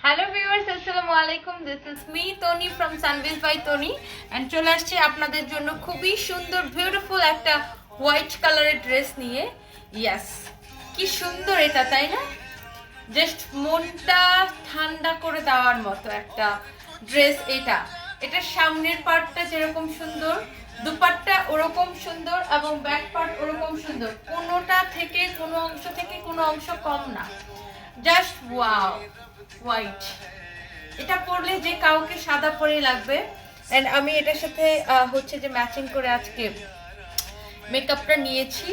Hello viewers, আসসালামু আলাইকুম। This is me Toni from Sunbiz by Toni and চলে আসছি আপনাদের জন্য খুবই সুন্দর বিউটিফুল একটা হোয়াইট কালারের ড্রেস নিয়ে। ইয়াস, কি সুন্দর এটা, তাই না? জাস্ট মনটা ঠান্ডা করে দেওয়ার মতো একটা ড্রেস এটা। এটার সামনের পার্টটা যেরকম সুন্দর, দুপাট্টা ওরকম সুন্দর এবং ব্যাক পার্ট ওরকম সুন্দর। কোনোটা থেকে কোনো অংশ থেকে কোনো অংশ কম না, জাস্ট ওয়াও। হোয়াইট, এটা পরলে যে কাউকে সাদা পরে লাগবে। এন্ড আমি এটার সাথে হচ্ছে যে ম্যাচিং করে আজকে মেকআপটা নিয়েছি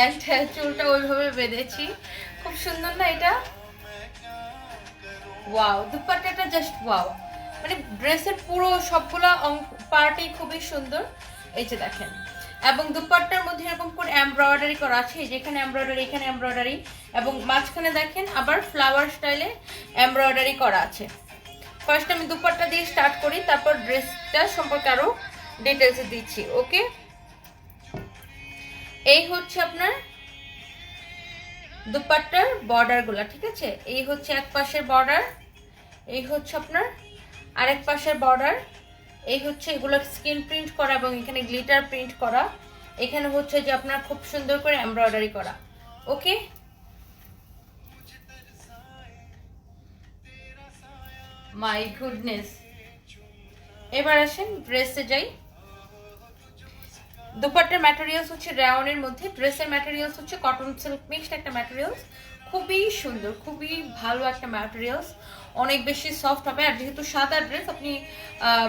এন্ড চুলটা ওইভাবে বেঁধেছি। খুব সুন্দর না এটা? ওয়াও, দুপাট্টাটা জাস্ট ওয়াও। মানে ড্রেসের পুরো সবগুলো পার্টই খুবই সুন্দর। এই যে দেখেন, এবং দুপাট্টার মধ্যে এরকম করে এমব্রয়ডারি করা আছে, যেখানে এমব্রয়ডারি, এখানে এমব্রয়ডারি, এবং মাঝখানে দেখেন আবার ফ্লাওয়ার স্টাইলে এমব্রয়ডারি করা আছে। ফার্স্ট আমি দুপাট্টা দিয়ে স্টার্ট করি, তারপর ড্রেসটা সম্পর্কে আরো ডিটেলসে দিচ্ছি। ওকে, এই হচ্ছে আপনার দুপাট্টার বর্ডার গুলা, ঠিক আছে? এই হচ্ছে এক পাশের বর্ডার, এই হচ্ছে আপনার আরেক পাশের বর্ডার, এই হচ্ছে এগুলো স্ক্রিন প্রিন্ট করা এবং এখানে গ্লিটার প্রিন্ট করা। এখানে হচ্ছে যে আপনার খুব সুন্দর করে এমব্রয়ডারি করা। ওকে, মাই গুডনেস। এবার আসেন ড্রেসে যাই। দুপাট্টার ম্যাটেরিয়ালস হচ্ছে রাউন্ডের মধ্যে, ড্রেসের ম্যাটেরিয়ালস হচ্ছে কটন সিল্ক মিক্সড একটা ম্যাটেরিয়ালস। খুবই সুন্দর, খুবই ভালো একটা ম্যাটেরিয়ালস, অনেক বেশি সফট হবে। আর যেহেতু সাদা ড্রেস, আপনি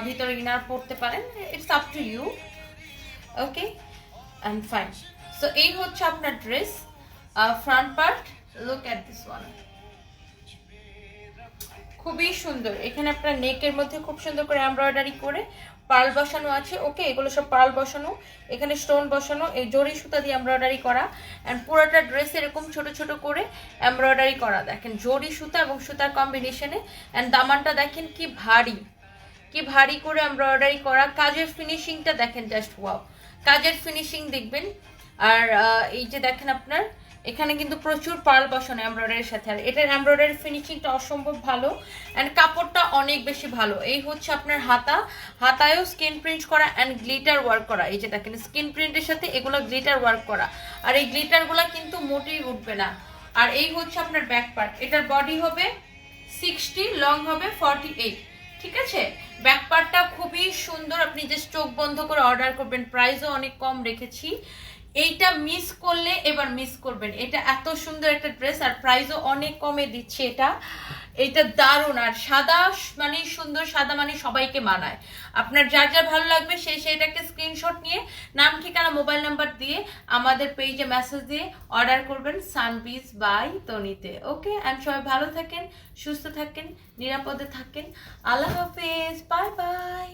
ভিতরে ইনার পরতে পারেন, it's up to you. Okay and fine. So এই হচ্ছে আপনার dress front part. Look at this one, খুবই সুন্দর। এখানে আপনার নেকের মধ্যে খুব সুন্দর করে এমব্রয়ডারি করে পার্ল বসানো আছে। ওকে, এগুলো সব পার্ল বসানো, এখানে স্টোন বসানো, এই জরি সুতা দিয়ে এমব্রয়ডারি করা। অ্যান্ড পুরোটা ড্রেস এরকম ছোট ছোট করে এমব্রয়ডারি করা। দেখেন জরি সুতা এবং সুতার কম্বিনেশনে। অ্যান্ড দামানটা দেখেন কি ভারী, কি ভারী করে এমব্রয়ডারি করা। কাজের ফিনিশিংটা দেখেন, জাস্ট ওয়াও, কাজের ফিনিশিং দেখবেন। আর এই যে দেখেন আপনার এখানে কিন্তু প্রচুর পার্ল বসানো এমব্রয়ডারির সাথে। আর এটার এমব্রয়ডারি ফিনিশিংটা অসম্ভব ভালো অ্যান্ড কাপড়টা অনেক বেশি ভালো। এই হচ্ছে আপনার হাতা, হাতায়ও স্কিন প্রিন্ট করা অ্যান্ড গ্লিটার ওয়ার্ক করা। এই যে দেখেন স্কিন প্রিন্টের সাথে এগুলো গ্লিটার ওয়ার্ক করা। আর এই গ্লিটারগুলো কিন্তু মোটেই উঠবে না। আর এই হচ্ছে আপনার ব্যাক পার্ট। এটার বডি হবে 60, লং হবে 48, ঠিক আছে? ব্যাক পার্টটা খুবই সুন্দর, আপনি জাস্ট চোখ বন্ধ করে অর্ডার করবেন। প্রাইসও অনেক কম রেখেছি, এইটা মিস করলে এবার মিস করবেন। এটা এত সুন্দর একটা ড্রেস আর প্রাইসও অনেক কমে দিচ্ছে এটা। এটা দারুণ। আর সাদা মানে সুন্দর, সাদা মানে সবাইকে মানায়। আপনার যার যার ভালো লাগবে সেই সেটাকে স্ক্রিনশট নিয়ে নাম, ঠিকানা, মোবাইল নাম্বার দিয়ে আমাদের পেজে মেসেজ দিয়ে অর্ডার করবেন সানবিজ বাই তনিতে। ওকে, অ্যান্ড সবাই ভালো থাকেন, সুস্থ থাকেন, নিরাপদে থাকেন। আল্লাহ হাফেজ, বাই বাই।